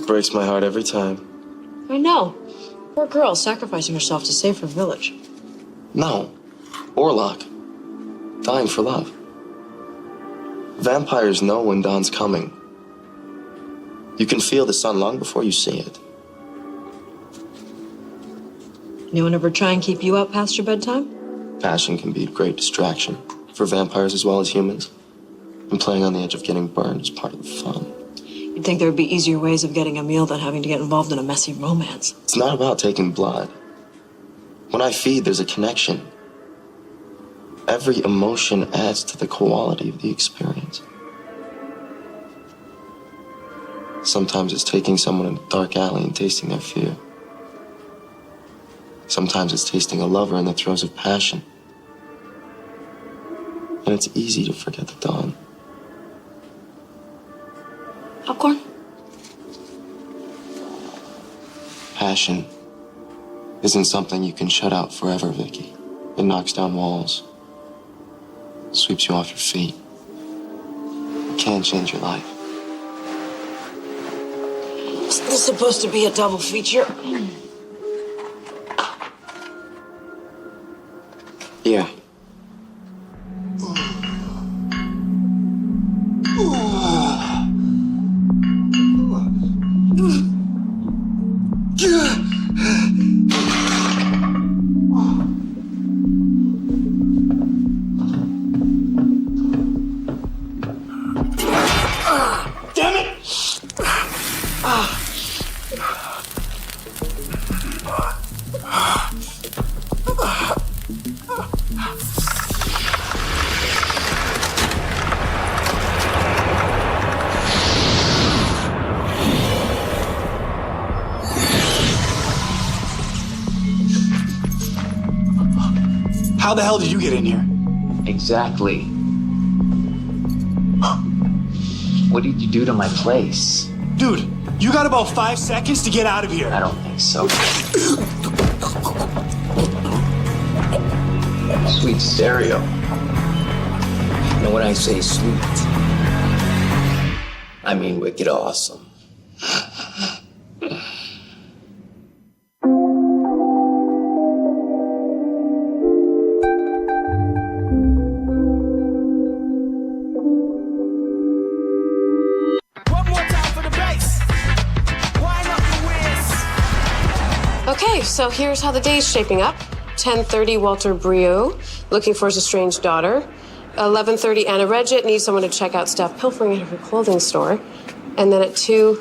It breaks my heart every time. I know. Poor girl sacrificing herself to save her village. No. Orlok. Dying for love. Vampires know when dawn's coming. You can feel the sun long before you see it. Anyone ever try and keep you up past your bedtime? Passion can be a great distraction for vampires as well as humans. And playing on the edge of getting burned is part of the fun. You'd think there would be easier ways of getting a meal than having to get involved in a messy romance. It's not about taking blood. When I feed, there's a connection. Every emotion adds to the quality of the experience. Sometimes it's taking someone in a dark alley and tasting their fear. Sometimes it's tasting a lover in the throes of passion. And it's easy to forget the dawn. Popcorn? Passion isn't something you can shut out forever, Vicki. It knocks down walls, sweeps you off your feet. It can change your life. Is this supposed to be a double feature? Yeah. How the hell did you get in here? Exactly. What did you do to my place? Dude, you got about 5 seconds to get out of here. I don't think so. Sweet stereo. And when I say sweet, I mean wicked awesome. Okay, so here's how the day's shaping up. 10:30, Walter Brieux, looking for his estranged daughter. 11:30, Anna Regit needs someone to check out stuff pilfering at her clothing store. And then at 2,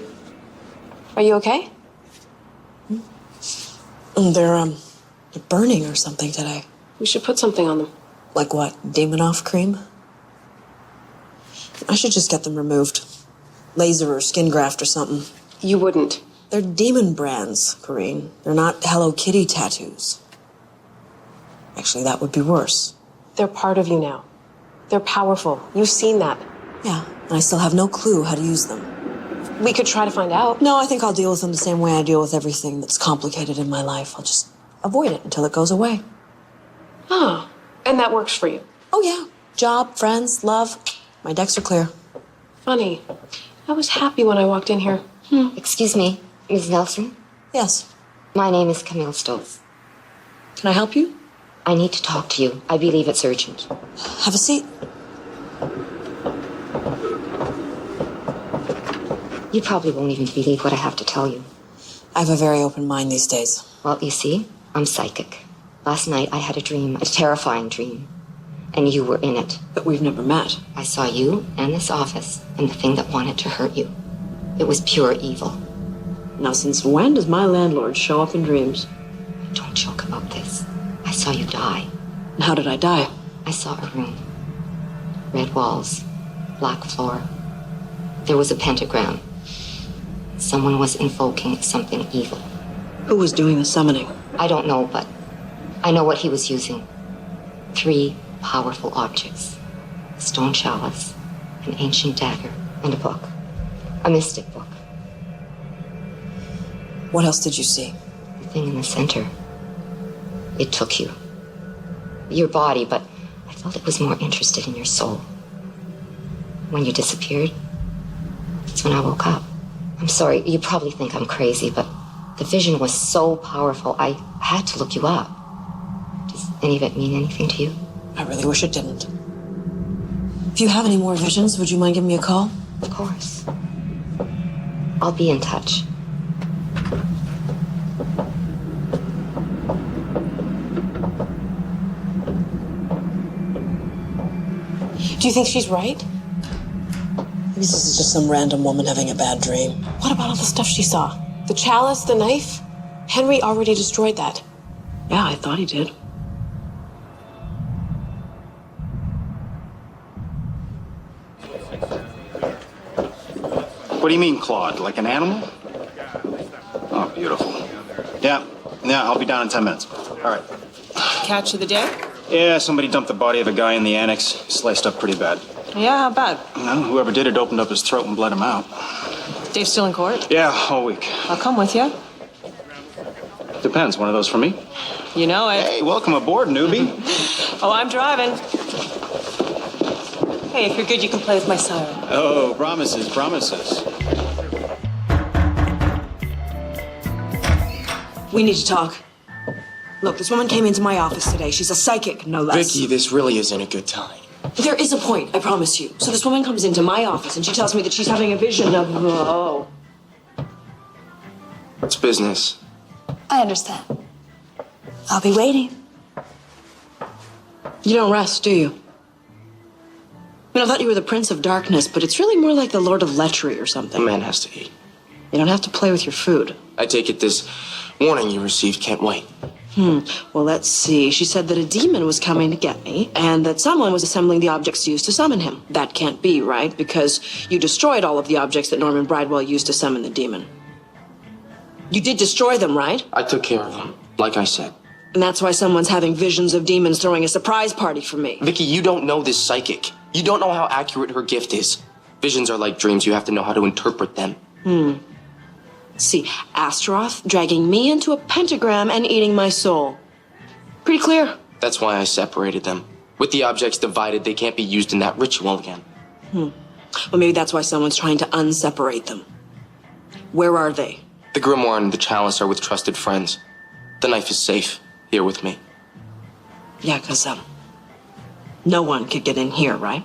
are you okay? They're burning or something today. We should put something on them. Like what? Demon-off cream? I should just get them removed. Laser or skin graft or something. You wouldn't. They're demon brands, Coreen. They're not Hello Kitty tattoos. Actually, that would be worse. They're part of you now. They're powerful. You've seen that. Yeah, and I still have no clue how to use them. We could try to find out. No, I think I'll deal with them the same way I deal with everything that's complicated in my life. I'll just avoid it until it goes away. Oh, and that works for you. Oh, yeah. Job, friends, love. My decks are clear. Funny. I was happy when I walked in here. Excuse me, Ms. Nelson? Yes. My name is Camille Stoltz. Can I help you? I need to talk to you. I believe it's urgent. Have a seat. You probably won't even believe what I have to tell you. I have a very open mind these days. Well, you see, I'm psychic. Last night I had a dream, a terrifying dream. And you were in it. But we've never met. I saw you and this office and the thing that wanted to hurt you. It was pure evil. Now, since when does my landlord show up in dreams? Don't joke about this. I saw you die. And how did I die? I saw a room. Red walls, black floor. There was a pentagram. Someone was invoking something evil. Who was doing the summoning? I don't know, but I know what he was using. 3 powerful objects. A stone chalice, an ancient dagger, and a book. A mystic book. What else did you see? The thing in the center. It took you. Your body, but I felt it was more interested in your soul. When you disappeared, that's when I woke up. I'm sorry, you probably think I'm crazy, but the vision was so powerful, I had to look you up. Does any of it mean anything to you? I really wish it didn't. If you have any more visions, would you mind giving me a call? Of course. I'll be in touch. Do you think she's right? Maybe this is just some random woman having a bad dream. What about all the stuff she saw? The chalice, the knife? Henry already destroyed that. Yeah, I thought he did. What do you mean, clawed? Like an animal? Oh, beautiful. Yeah, I'll be down in 10 minutes. All right. Catch of the day? Yeah, somebody dumped the body of a guy in the annex. Sliced up pretty bad. Yeah, how bad? Well, whoever did it opened up his throat and bled him out. Dave still in court? Yeah, all week. I'll come with you. Depends. One of those for me? You know it. Hey, welcome aboard, newbie. Oh, I'm driving. Hey, if you're good, you can play with my siren. Oh, promises. We need to talk. Look, this woman came into my office today. She's a psychic, no less. Vicky, this really isn't a good time. There is a point, I promise you. So this woman comes into my office and she tells me that she's having a vision of... Oh. It's business. I understand. I'll be waiting. You don't rest, do you? I mean, I thought you were the Prince of Darkness, but it's really more like the Lord of Lechery or A something. man has to eat. You don't have to play with your food. I take it this warning you received can't wait. Well, let's see. She said that a demon was coming to get me, and that someone was assembling the objects used to summon him. That can't be, right? Because you destroyed all of the objects that Norman Bridewell used to summon the demon. You did destroy them, right? I took care of them, like I said. And that's why someone's having visions of demons throwing a surprise party for me. Vicky, you don't know this psychic. You don't know how accurate her gift is. Visions are like dreams. You have to know how to interpret them. See, Astaroth dragging me into a pentagram and eating my soul. Pretty clear. That's why I separated them. With the objects divided, they can't be used in that ritual again. Well, maybe that's why someone's trying to unseparate them. Where are they? The grimoire and the chalice are with trusted friends. The knife is safe here with me. Yeah, because, no one could get in here, right?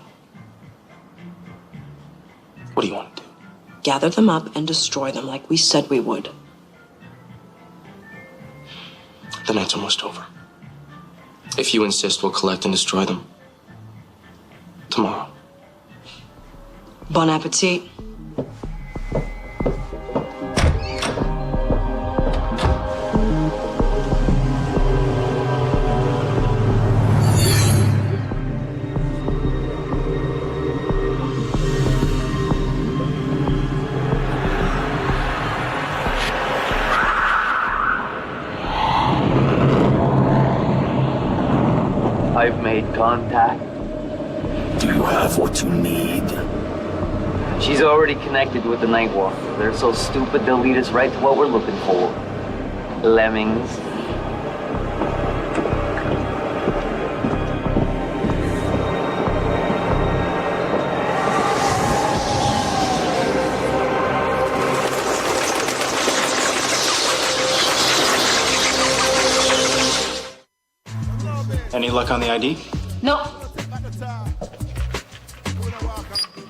What do you want to do? Gather them up and destroy them like we said we would. The night's almost over. If you insist, we'll collect and destroy them. Tomorrow. Bon appetit. I've made contact. Do you have what you need? She's already connected with the Nightwalker. They're so stupid they'll lead us right to what we're looking for. Lemmings. Any luck on the ID? No.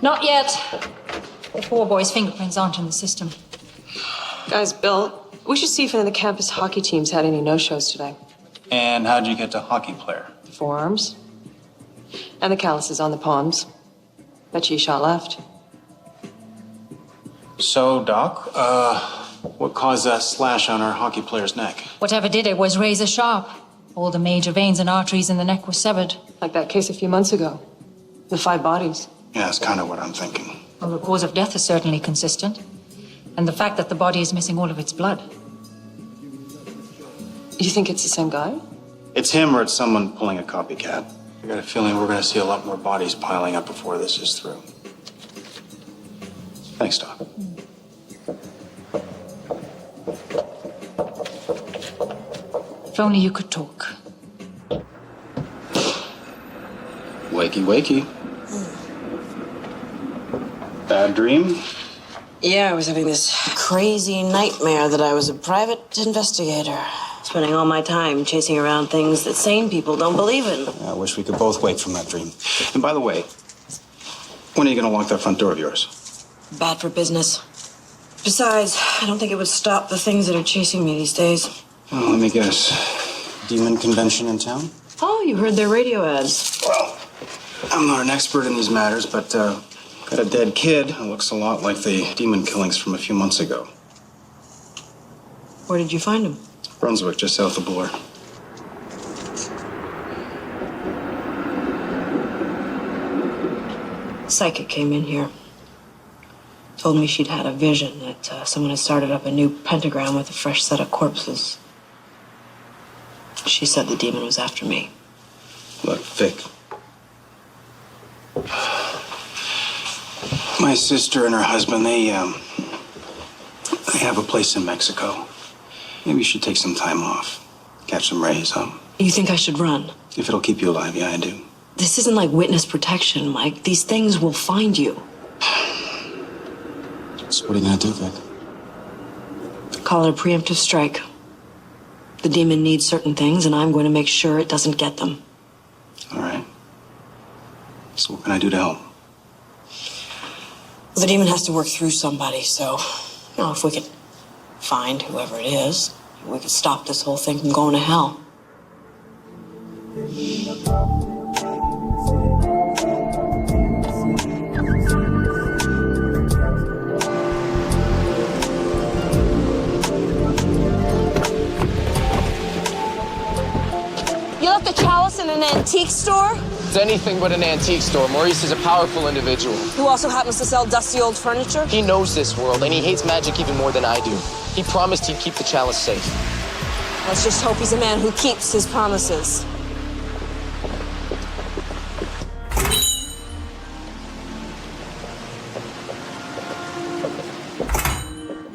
Not yet. The poor boy's fingerprints aren't in the system. Guys, Bill, we should see if any of the campus hockey teams had any no-shows today. And how'd you get to hockey player? The forearms. And the calluses on the palms. Bet you shot left. So, Doc, what caused that slash on our hockey player's neck? Whatever did it was razor sharp. All the major veins and arteries in the neck were severed. Like that case a few months ago. The 5 bodies. Yeah, that's kind of what I'm thinking. Well, the cause of death is certainly consistent. And the fact that the body is missing all of its blood. You think it's the same guy? It's him or it's someone pulling a copycat. I got a feeling we're going to see a lot more bodies piling up before this is through. Thanks, Doc. If only you could talk. Wakey, wakey. Bad dream? Yeah, I was having this crazy nightmare that I was a private investigator, spending all my time chasing around things that sane people don't believe in. I wish we could both wake from that dream. And by the way, when are you going to lock that front door of yours? Bad for business. Besides, I don't think it would stop the things that are chasing me these days. Oh, let me guess. Demon convention in town? Oh, you heard their radio ads. Well, I'm not an expert in these matters, but got a dead kid who looks a lot like the demon killings from a few months ago. Where did you find him? Brunswick, just south of Bloor. Psychic came in here. Told me she'd had a vision that someone had started up a new pentagram with a fresh set of corpses. She said the demon was after me. Look, Vic. My sister and her husband, they have a place in Mexico. Maybe you should take some time off. Catch some rays, huh? You think I should run? If it'll keep you alive, yeah, I do. This isn't like witness protection, Mike. These things will find you. So what are you gonna do, Vic? Call it a preemptive strike. The demon needs certain things, and I'm going to make sure it doesn't get them. All right. So what can I do to help? The demon has to work through somebody, so, if we could find whoever it is, we could stop this whole thing from going to hell. You left the chalice in an antique store? It's anything but an antique store. Maurice is a powerful individual. Who also happens to sell dusty old furniture? He knows this world, and he hates magic even more than I do. He promised he'd keep the chalice safe. Let's just hope he's a man who keeps his promises.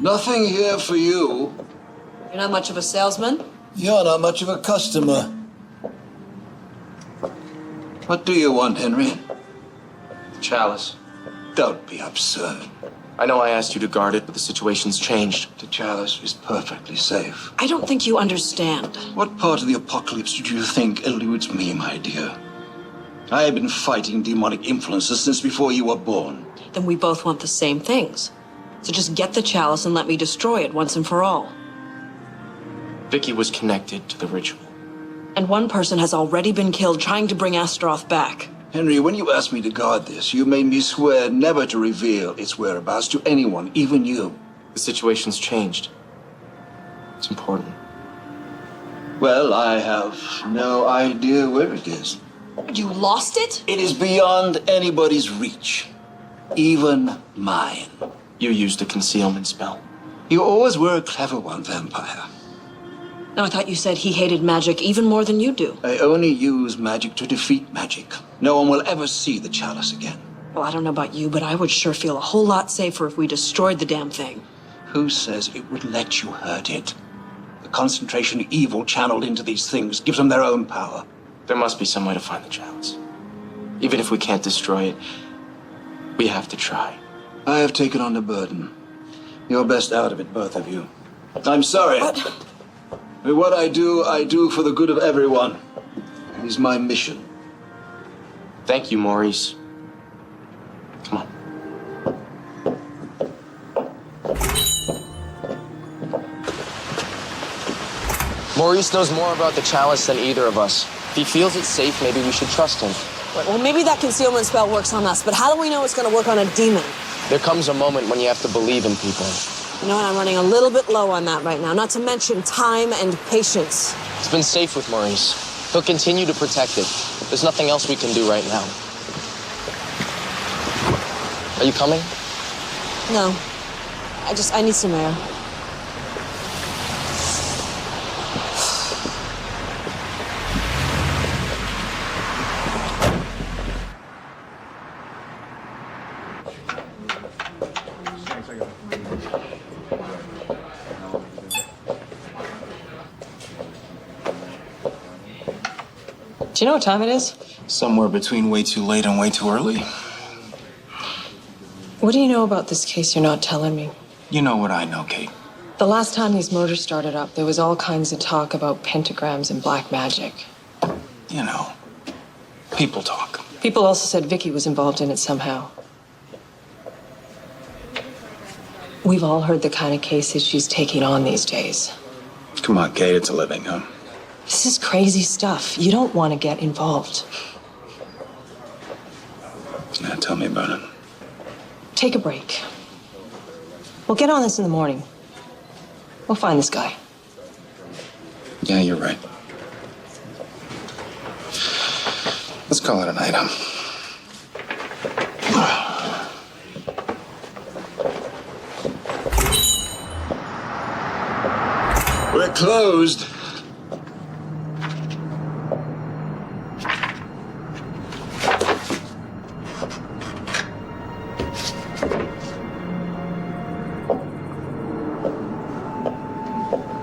Nothing here for you. You're not much of a salesman? You're not much of a customer. What do you want, Henry? Chalice. Don't be absurd. I know I asked you to guard it, but the situation's changed. The chalice is perfectly safe. I don't think you understand. What part of the apocalypse did you think eludes me, my dear? I have been fighting demonic influences since before you were born. Then we both want the same things. So just get the chalice and let me destroy it once and for all. Vicki was connected to the ritual. And one person has already been killed trying to bring Astaroth back. Henry, when you asked me to guard this, you made me swear never to reveal its whereabouts to anyone, even you. The situation's changed. It's important. Well, I have no idea where it is. You lost it? It is beyond anybody's reach, even mine. You used a concealment spell. You always were a clever one, vampire. No, I thought you said he hated magic even more than you do. I only use magic to defeat magic. No one will ever see the chalice again. Well, I don't know about you, but I would sure feel a whole lot safer if we destroyed the damn thing. Who says it would let you hurt it? The concentration of evil channeled into these things gives them their own power. There must be some way to find the chalice. Even if we can't destroy it, we have to try. I have taken on the burden. You're best out of it, both of you. I'm sorry. What? But what I do for the good of everyone. It is my mission. Thank you, Maurice. Come on. Maurice knows more about the chalice than either of us. If he feels it's safe, maybe we should trust him. Well, maybe that concealment spell works on us, but how do we know it's going to work on a demon? There comes a moment when you have to believe in people. You know what, I'm running a little bit low on that right now, not to mention time and patience. It's been safe with Maurice. He'll continue to protect it. There's nothing else we can do right now. Are you coming? No. I need some air. Do you know what time it is? Somewhere between way too late and way too early. What do you know about this case you're not telling me? You know what I know, Kate. The last time these murders started up, there was all kinds of talk about pentagrams and black magic. You know, people talk. People also said Vicki was involved in it somehow. We've all heard the kind of cases she's taking on these days. Come on, Kate, it's a living, huh? This is crazy stuff. You don't want to get involved. Yeah, tell me about it. Take a break. We'll get on this in the morning. We'll find this guy. Yeah, you're right. Let's call it a night, huh? We're closed.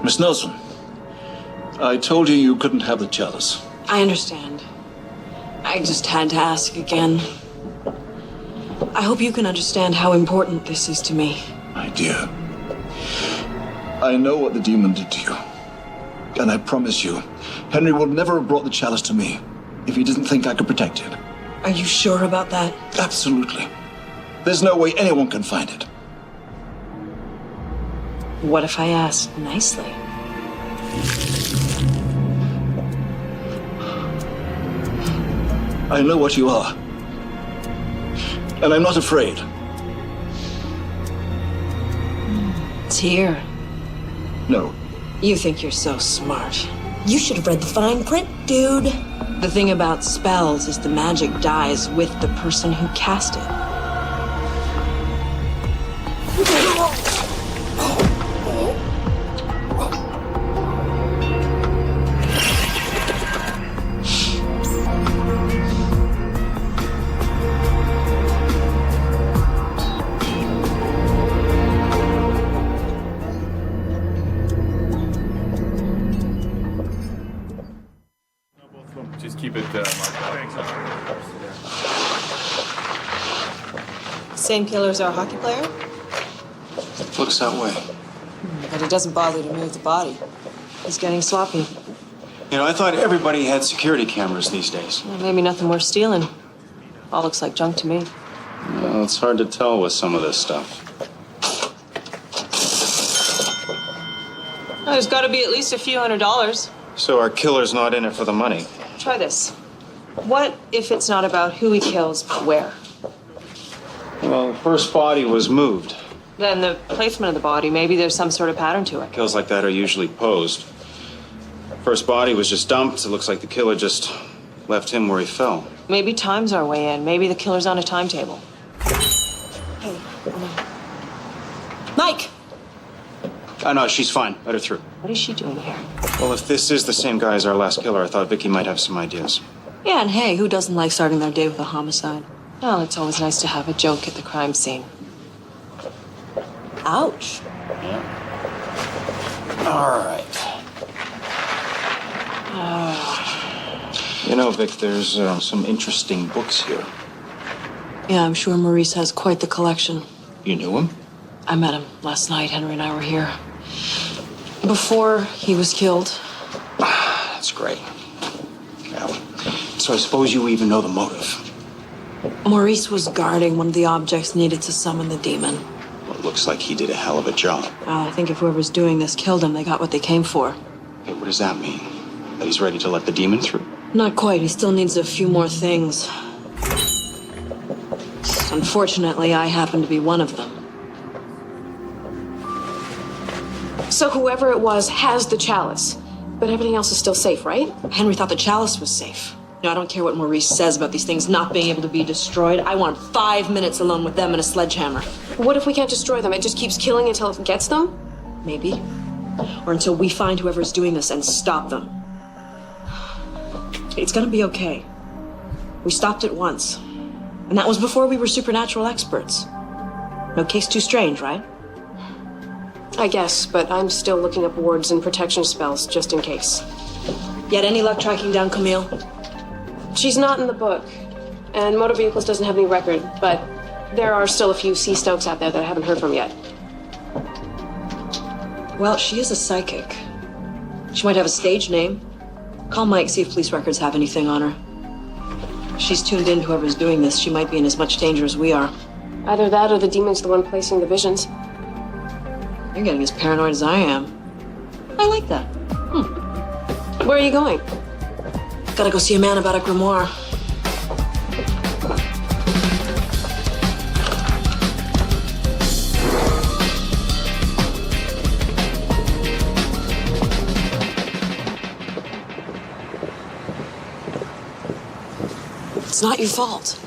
Miss Nelson, I told you you couldn't have the chalice. I understand. I just had to ask again. I hope you can understand how important this is to me. My dear, I know what the demon did to you. And I promise you, Henry would never have brought the chalice to me if he didn't think I could protect it. Are you sure about that? Absolutely. There's no way anyone can find it. What if I ask nicely? I know what you are. And I'm not afraid. It's here. No. You think you're so smart. You should have read the fine print, dude. The thing about spells is the magic dies with the person who cast it. Just keep it marked out. Same killer as our hockey player? Looks that way. But he doesn't bother to move the body. He's getting sloppy. You know, I thought everybody had security cameras these days. Well, maybe nothing worth stealing. All looks like junk to me. Well, it's hard to tell with some of this stuff. There's got to be at least a few $100s. So our killer's not in it for the money. Try this. What if it's not about who he kills, but where? Well, the first body was moved. Then the placement of the body, maybe there's some sort of pattern to it. Kills like that are usually posed. First body was just dumped. It looks like the killer just left him where he fell. Maybe time's our way in. Maybe the killer's on a timetable. Hey, Mike! Oh, no, she's fine. Let her through. What is she doing here? Well, if this is the same guy as our last killer, I thought Vicki might have some ideas. Yeah, and hey, who doesn't like starting their day with a homicide? Well, it's always nice to have a joke at the crime scene. Ouch. Yeah. All right. You know, Vic, there's some interesting books here. Yeah, I'm sure Maurice has quite the collection. You knew him? I met him last night. Henry and I were here. Before he was killed. That's great. Yeah. So I suppose you even know the motive. Maurice was guarding one of the objects needed to summon the demon. Well, it looks like he did a hell of a job. Well, I think if whoever's doing this killed him, they got what they came for. Okay, what does that mean? That he's ready to let the demon through? Not quite. He still needs a few more things. Unfortunately, I happen to be one of them. So whoever it was has the chalice, but everything else is still safe, right? Henry thought the chalice was safe. No, I don't care what Maurice says about these things not being able to be destroyed. I want 5 minutes alone with them and a sledgehammer. What if we can't destroy them? It just keeps killing until it gets them? Maybe. Or until we find whoever's doing this and stop them. It's gonna be okay. We stopped it once. And that was before we were supernatural experts. No case too strange, right? I guess, but I'm still looking up wards and protection spells just in case. Yet any luck tracking down Camille? She's not in the book, and motor vehicles doesn't have any record, but There are still a few C. Stokes out there that I haven't heard from yet. Well, she is a psychic. She might have a stage name. Call Mike, see if police records have anything on her. She's tuned in to whoever's doing this. She might be in as much danger as we are. Either that or the demon's the one placing the visions. You're getting as paranoid as I am. I like that. Where are you going? Gotta go see a man about a grimoire. It's not your fault.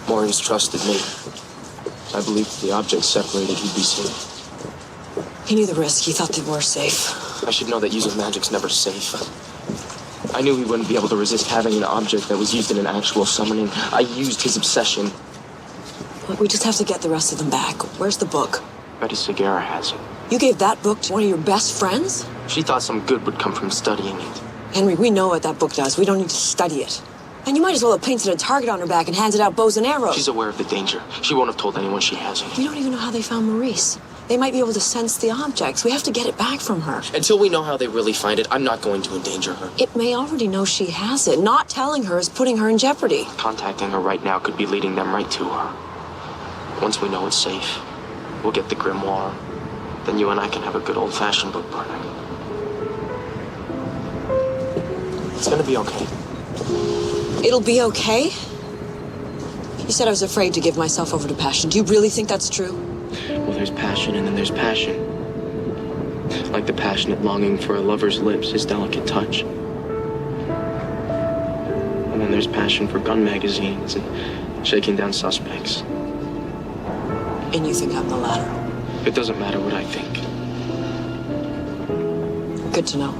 Maurice trusted me. I believed if the objects separated, he'd be safe. He knew the risk. He thought they were safe. I should know that using magic's never safe. I knew he wouldn't be able to resist having an object that was used in an actual summoning. I used his obsession. Look, we just have to get the rest of them back. Where's the book? Betty Segura has it. You gave that book to one of your best friends? She thought some good would come from studying it. Henry, we know what that book does. We don't need to study it. And you might as well have painted a target on her back and handed out bows and arrows. She's aware of the danger. She won't have told anyone she has it. We don't even know how they found Maurice. They might be able to sense the objects. We have to get it back from her. Until we know how they really find it, I'm not going to endanger her. It may already know she has it. Not telling her is putting her in jeopardy. Contacting her right now could be leading them right to her. Once we know it's safe, we'll get the grimoire. Then you and I can have a good old-fashioned book burning. It's gonna be okay. It'll be okay? You said I was afraid to give myself over to passion. Do you really think that's true? Well, there's passion and then there's passion. Like the passionate longing for a lover's lips, his delicate touch. And then there's passion for gun magazines and shaking down suspects. And you think I'm the latter? It doesn't matter what I think. Good to know.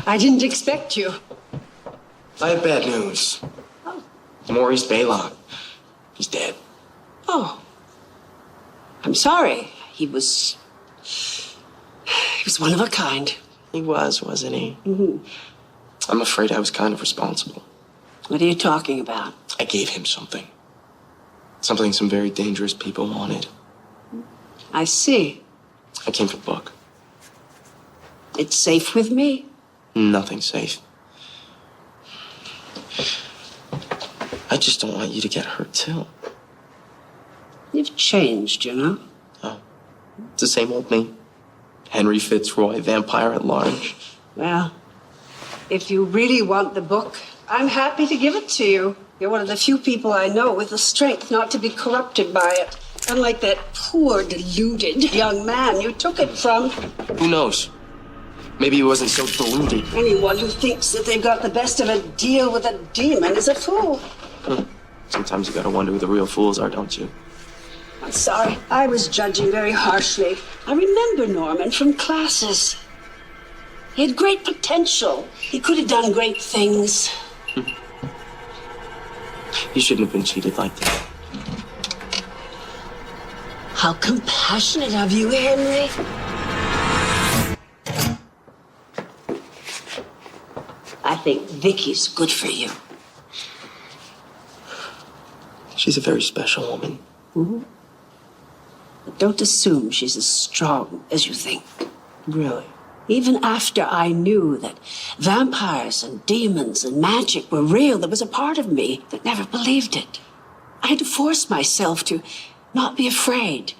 I didn't expect you. I have bad news. Oh. Maurice Baylock. He's dead. Oh. I'm sorry. He was one of a kind. He was, wasn't he? Mm-hmm. I'm afraid I was kind of responsible. What are you talking about? I gave him something. Something some very dangerous people wanted. I see. I came for the book. It's safe with me. Nothing safe. I just don't want you to get hurt, too. You've changed, you know? Oh, it's the same old me. Henry Fitzroy, vampire at large. Well, if you really want the book, I'm happy to give it to you. You're one of the few people I know with the strength not to be corrupted by it. Unlike that poor, deluded young man you took it from. Who knows? Maybe he wasn't so deluded. Anyone who thinks that they've got the best of a deal with a demon is a fool. Sometimes you gotta wonder who the real fools are, don't you? I'm sorry. I was judging very harshly. I remember Norman from classes. He had great potential. He could have done great things. He shouldn't have been cheated like that. How compassionate of you, Henry. I think Vicky's good for you. She's a very special woman. Mm-hmm. But don't assume she's as strong as you think. Really? Even after I knew that vampires and demons and magic were real, there was a part of me that never believed it. I had to force myself to not be afraid.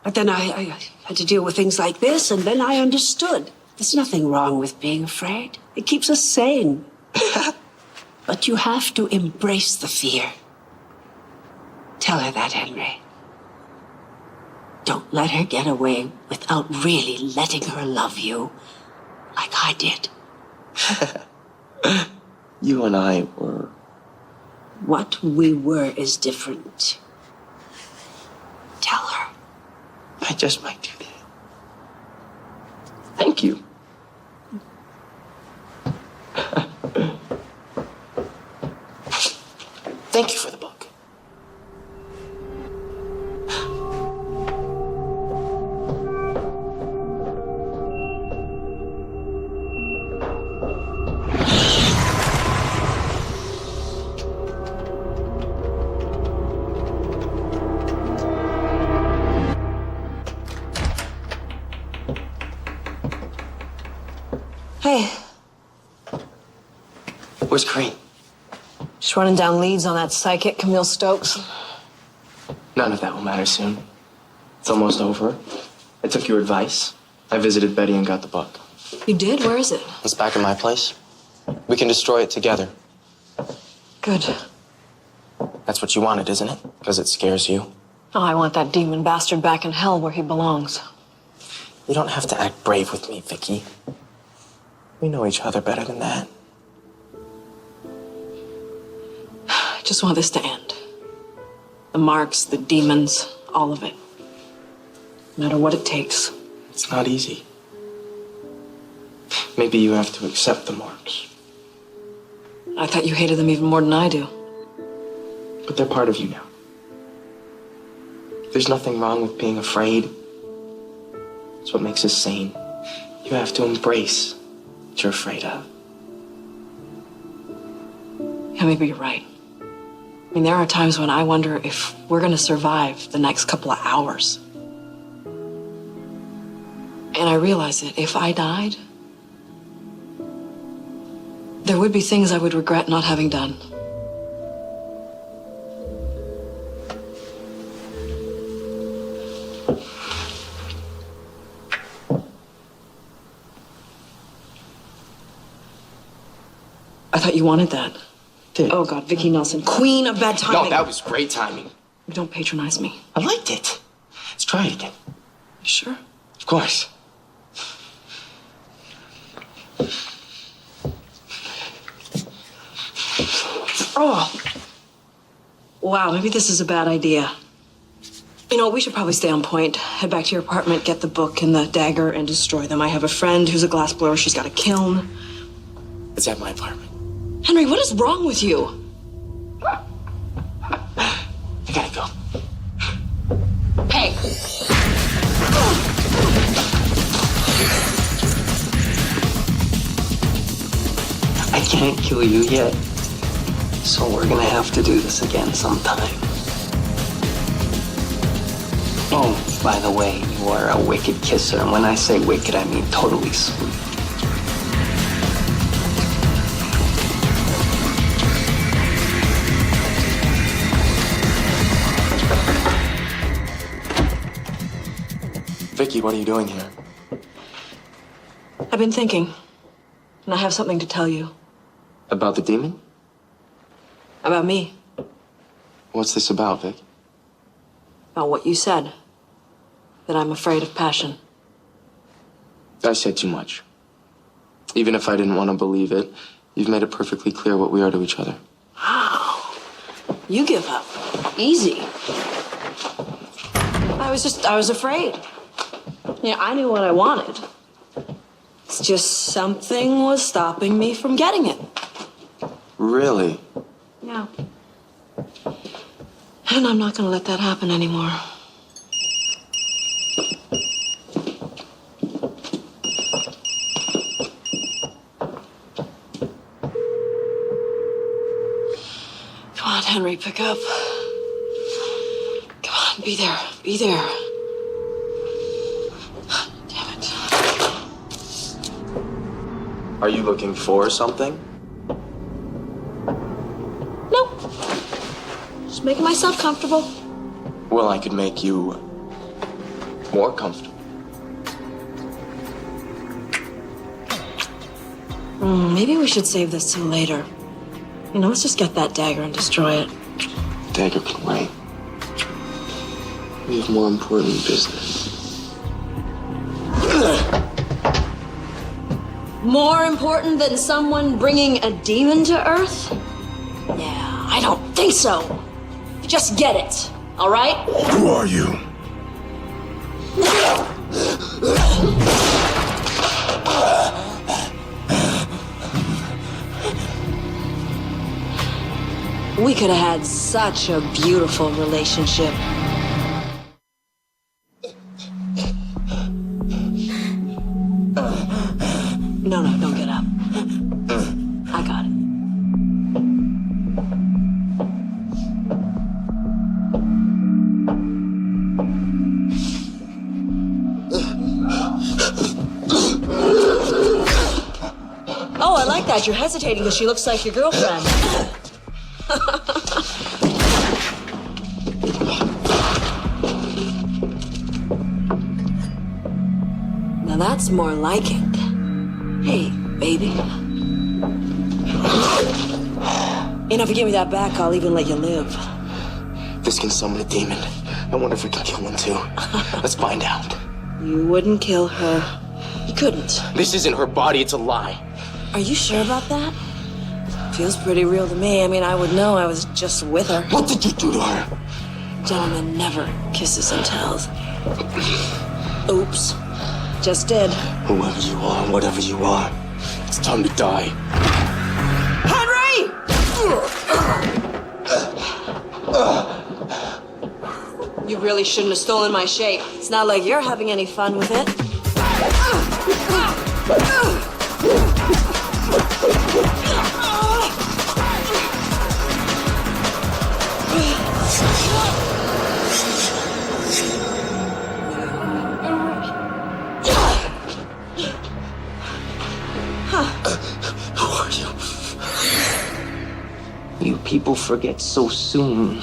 But then I had to deal with things like this, and then I understood. There's nothing wrong with being afraid. It keeps us sane. But you have to embrace the fear. Tell her that, Henry. Don't let her get away without really letting her love you like I did. You and I were... What we were is different. Tell her. I just might do that. Thank you. Thank you for the book. Hey, Where's Coreen? just running down leads on that psychic, Camille Stokes. None of that will matter soon. It's almost over. I took your advice. I visited Betty and got the book. You did? Where is it? It's back in my place. We can destroy it together. Good. That's what you wanted, isn't it? Because it scares you. Oh, I want that demon bastard back in hell where he belongs. You don't have to act brave with me, Vicki. We know each other better than that. I just want this to end. The marks, the demons, all of it. No matter what it takes. It's not easy. Maybe you have to accept the marks. I thought you hated them even more than I do. But they're part of you now. There's nothing wrong with being afraid. It's what makes us sane. You have to embrace what you're afraid of. Yeah, maybe you're right. I mean, there are times when I wonder if we're gonna survive the next couple of hours. And I realize that if I died, there would be things I would regret not having done. I thought you wanted that. Did. Oh, God, Vicki Nelson, queen of bad timing. No, that was great timing. Don't patronize me. I liked it. Let's try it again. You sure? Of course. Oh. Wow, maybe this is a bad idea. You know, we should probably stay on point. Head back to your apartment, get the book and the dagger, and destroy them. I have a friend who's a glassblower. She's got a kiln. It's at my apartment. Henry, what is wrong with you? I gotta go. Hey! I can't kill you yet. So we're gonna have to do this again sometime. Oh, by the way, you are a wicked kisser. And when I say wicked, I mean totally sweet. Vicki, what are you doing here? I've been thinking, and I have something to tell you. About the demon? About me. What's this about, Vic? About what you said. That I'm afraid of passion. I said too much. Even if I didn't want to believe it, you've made it perfectly clear what we are to each other. Wow. You give up. Easy. I was afraid. Yeah, I knew what I wanted. It's just something was stopping me from getting it. Really? Yeah. And I'm not gonna let that happen anymore. Come on, Henry, pick up. Come on, be there. Be there. Damn it. Are you looking for something? Nope. Just making myself comfortable. Well, I could make you more comfortable. Maybe we should save this till later. You know, let's just get that dagger and destroy it. Dagger can wait. We have more important business. More important than someone bringing a demon to Earth? Yeah, I don't think so. Just get it, all right? Who are you? We could have had such a beautiful relationship. No, don't get up. I got it. Oh, I like that. You're hesitating because she looks like your girlfriend. Now that's more like it. Hey, baby. If you give me that back, I'll even let you live. This can summon a demon. I wonder if we can kill one too. Let's find out. You wouldn't kill her. You couldn't. This isn't her body, it's a lie. Are you sure about that? Feels pretty real to me. I mean, I would know. I was just with her. What did you do to her? Gentleman never kisses and tells. Oops. Just did. Whoever you are, whatever you are, it's time to die. Henry! You really shouldn't have stolen my shape. It's not like you're having any fun with it. Who are you? You people forget so soon.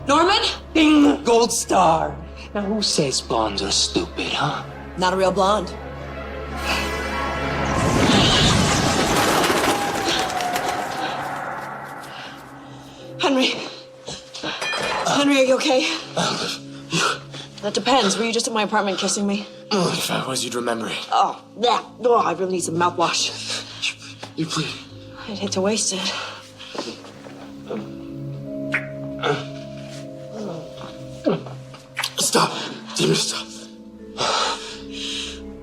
Norman? Ding! Gold star! Now who says blondes are stupid, huh? Not a real blonde. Henry. Henry, are you okay? That depends. Were you just at my apartment kissing me? If I was, you'd remember it. Oh, yeah. Oh, I really need some mouthwash. You please. I'd hate to waste it. Stop. Demon, stop.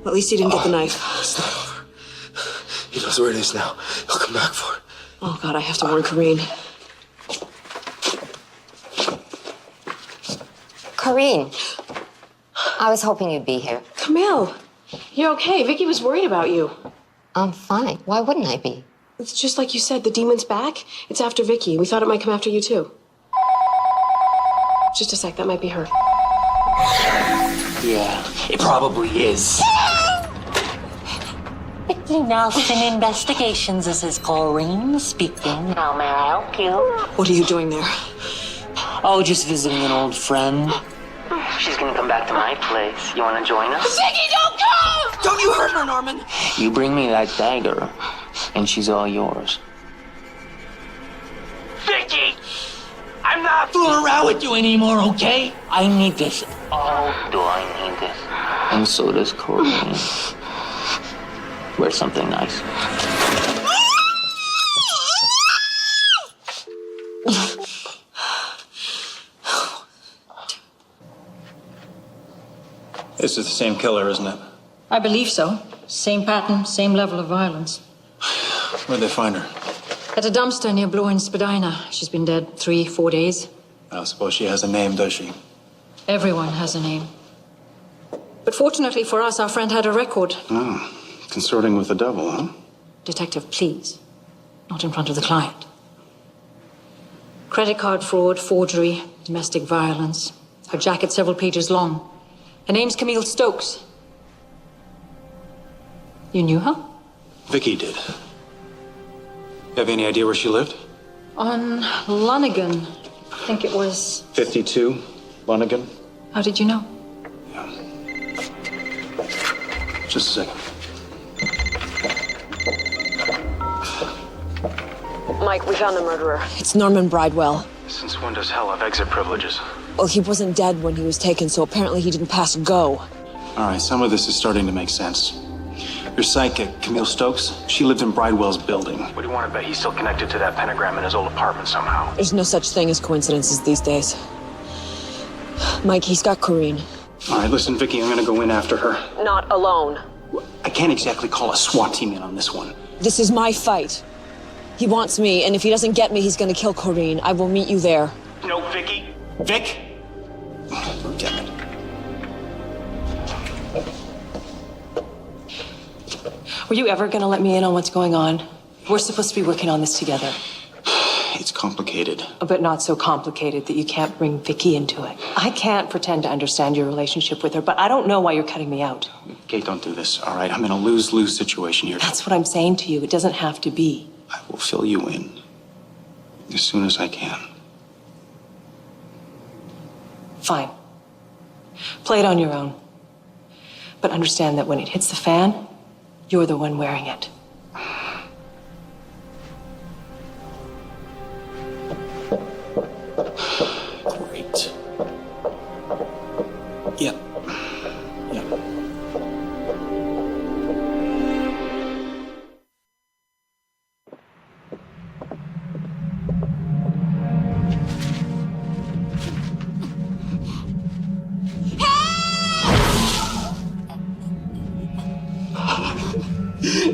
At least he didn't get the knife. It's not over. He knows where it is now. He'll come back for it. Oh, God, I have to warn Coreen. Coreen, I was hoping you'd be here. Camille, you're okay. Vicki was worried about you. I'm fine. Why wouldn't I be? It's just like you said, the demon's back. It's after Vicki. We thought it might come after you, too. Just a sec, that might be her. Yeah, it probably is. Vicki Nelson Investigations. This is Coreen speaking. How may I help you? What are you doing there? Oh, just visiting an old friend. She's gonna come back to my place. You wanna join us? Vicki, don't go! Don't you hurt her, Norman. You bring me that dagger, and she's all yours. Vicki! I'm not fooling around with you anymore, okay? I need this. Oh, do I need this? And so does Coreen. Wear something nice. This is the same killer, isn't it? I believe so. Same pattern, same level of violence. Where'd they find her? At a dumpster near Blue and Spadina. She's been dead 3-4 days. I don't suppose she has a name, does she? Everyone has a name. But fortunately for us, our friend had a record. Oh, consorting with the devil, huh? Detective, please. Not in front of the client. Credit card fraud, forgery, domestic violence. Her jacket several pages long. Her name's Camille Stokes. You knew her? Vicki did. You have any idea where she lived? On Lonigan. I think it was... 52, Lonigan. How did you know? Just a second. Mike, we found the murderer. It's Norman Bridewell. Since when does hell have exit privileges? Well, he wasn't dead when he was taken, so apparently he didn't pass go. All right, some of this is starting to make sense. Your psychic, Camille Stokes, she lived in Bridewell's building. What do you want to bet he's still connected to that pentagram in his old apartment somehow? There's no such thing as coincidences these days. Mike, he's got Coreen. All right, listen, Vicki, I'm gonna go in after her. Not alone. I can't exactly call a SWAT team in on this one. This is my fight. He wants me, and if he doesn't get me, he's gonna kill Coreen. I will meet you there. No, Vicky. Vic? Damn it. Were you ever gonna let me in on what's going on? We're supposed to be working on this together. It's complicated. But not so complicated that you can't bring Vicki into it. I can't pretend to understand your relationship with her, but I don't know why you're cutting me out. Kate, don't do this, all right? I'm in a lose-lose situation here. That's what I'm saying to you. It doesn't have to be. I will fill you in as soon as I can. Fine. Play it on your own. But understand that when it hits the fan, you're the one wearing it. Great. Yep. Yep.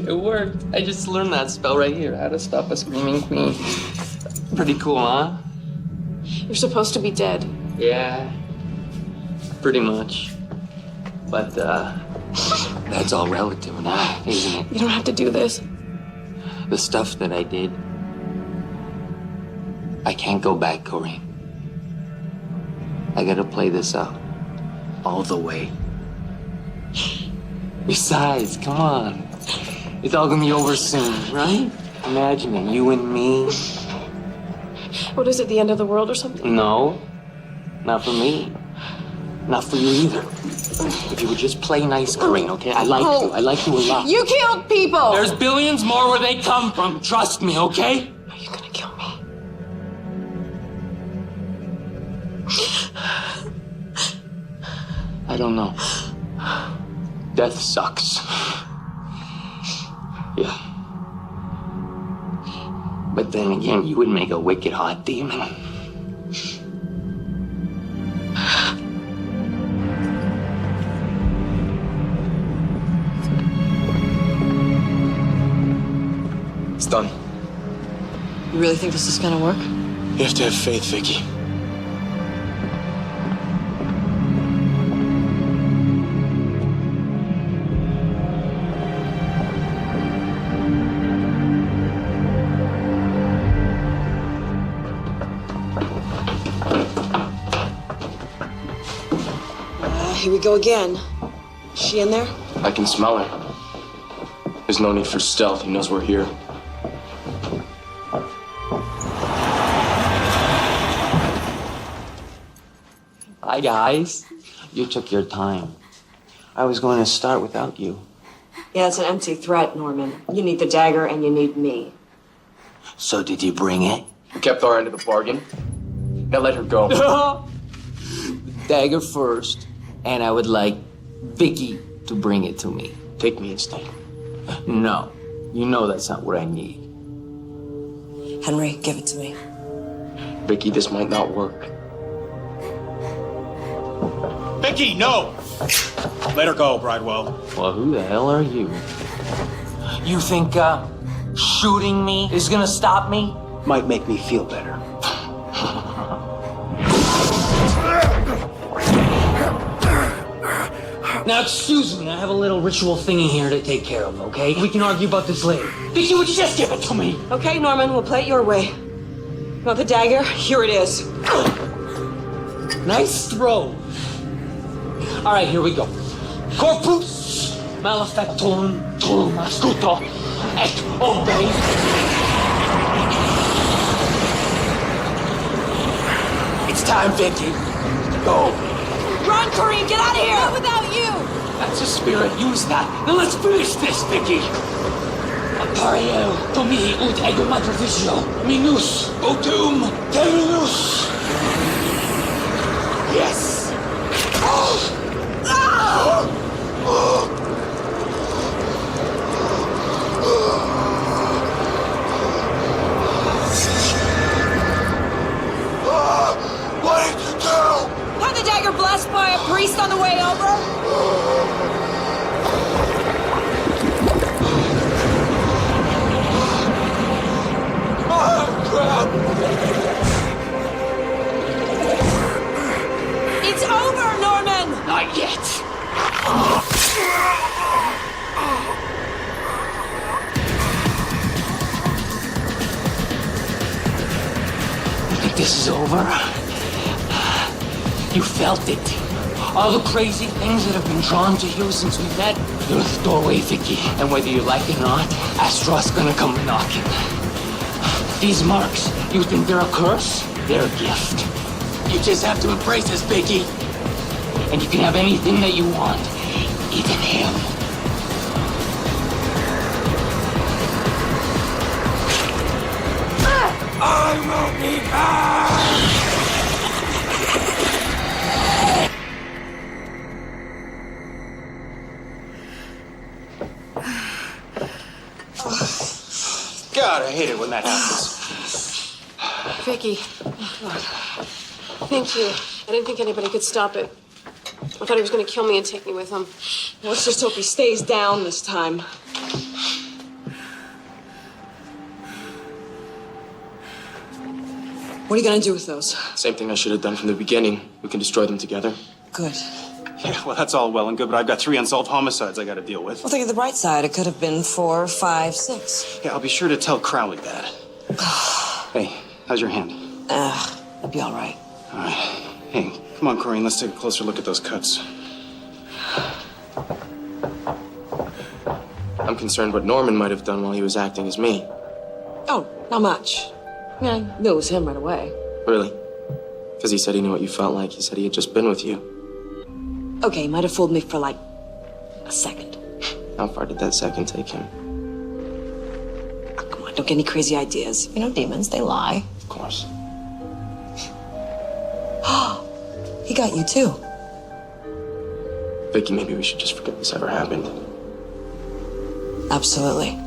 It worked. I just learned that spell right here. How to stop a screaming queen. Pretty cool, huh? You're supposed to be dead. Yeah. Pretty much. But, that's all relative now, isn't it? You don't have to do this. The stuff that I did, I can't go back, Coreen. I gotta play this out. All the way. Besides, come on. It's all gonna be over soon, right? Imagine it, you and me. What is it, the end of the world or something? No, not for me. Not for you either. If you would just play nice, Coreen, okay? I like you. I like you a lot. You killed people! There's billions more where they come from. Trust me, okay? Are you gonna kill me? I don't know. Death sucks. Yeah. But then again, you would make a wicked hot demon. It's done. You really think this is gonna work? You have to have faith, Vicky. Here we go again. Is she in there? I can smell her. There's no need for stealth. He knows we're here. Hi, guys. You took your time. I was going to start without you. Yeah, it's an empty threat, Norman. You need the dagger and you need me. So did you bring it? We kept our end of the bargain. Now let her go. Dagger first, and I would like Vicki to bring it to me. Take me instead. No, you know that's not what I need. Henry, give it to me. Vicky, this might not work. Vicky, no! Let her go, Bridewell. Well, who the hell are you? You think, shooting me is gonna stop me? Might make me feel better. Now, excuse me, I have a little ritual thingy here to take care of, okay? We can argue about this later. Vicki, would you just give it to me? Okay, Norman, we'll play it your way. You want the dagger? Here it is. Nice throw. All right, here we go. Corpus malefactorum turum astuto et obey. It's time, Vicki. Go. Run, Coreen, get out of here! Not without you! That's a spirit. Use that. Now let's finish this, Vicki. Appariel domi ut ego matrificio minus otum terminus. Yes. What did you do? Had the dagger blessed by a priest on the way over? think this is over? You felt it. All the crazy things that have been drawn to you since we met. You're the doorway, Vicki. And whether you like it or not, Astroth's gonna come knocking. These marks, you think they're a curse? They're a gift. You just have to embrace this, Vicki. And you can have anything that you want. Even him. I will be back! God, I hate it when that happens. Vicki. Oh, God. Thank you. I didn't think anybody could stop it. I thought he was going to kill me and take me with him. Let's just hope he stays down this time. What are you going to do with those? Same thing I should have done from the beginning. We can destroy them together. Good. Yeah, well, that's all well and good, but I've got 3 unsolved homicides I got to deal with. Well, think of the bright side. It could have been 4, 5, 6. Yeah, I'll be sure to tell Crowley that. Hey, how's your hand? It'll be all right. All right. Hey, come on, Coreen, let's take a closer look at those cuts. I'm concerned what Norman might have done while he was acting as me. Oh, not much. Yeah, I knew it was him right away. Really? Because he said he knew what you felt like. He said he had just been with you. Okay, he might have fooled me for like a second. How far did that second take him? Oh, come on, don't get any crazy ideas. You know, demons, they lie. Of course. He got you too. Vicki, maybe we should just forget this ever happened. Absolutely.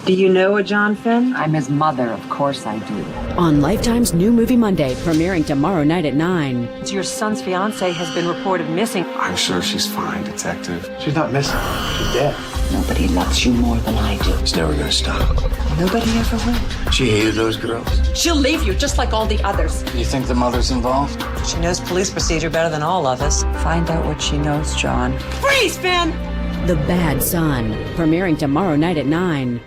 Do you know a John Finn? I'm his mother, of course I do. On Lifetime's new movie Monday, premiering tomorrow night at 9. Your son's fiancée has been reported missing. I'm sure she's fine, Detective. She's not missing. She's dead. Nobody loves you more than I do. It's never gonna stop. Nobody ever will. She hated those girls. She'll leave you just like all the others. You think the mother's involved? She knows police procedure better than all of us. Find out what she knows, John. Freeze, Finn! The Bad Son, premiering tomorrow night at 9.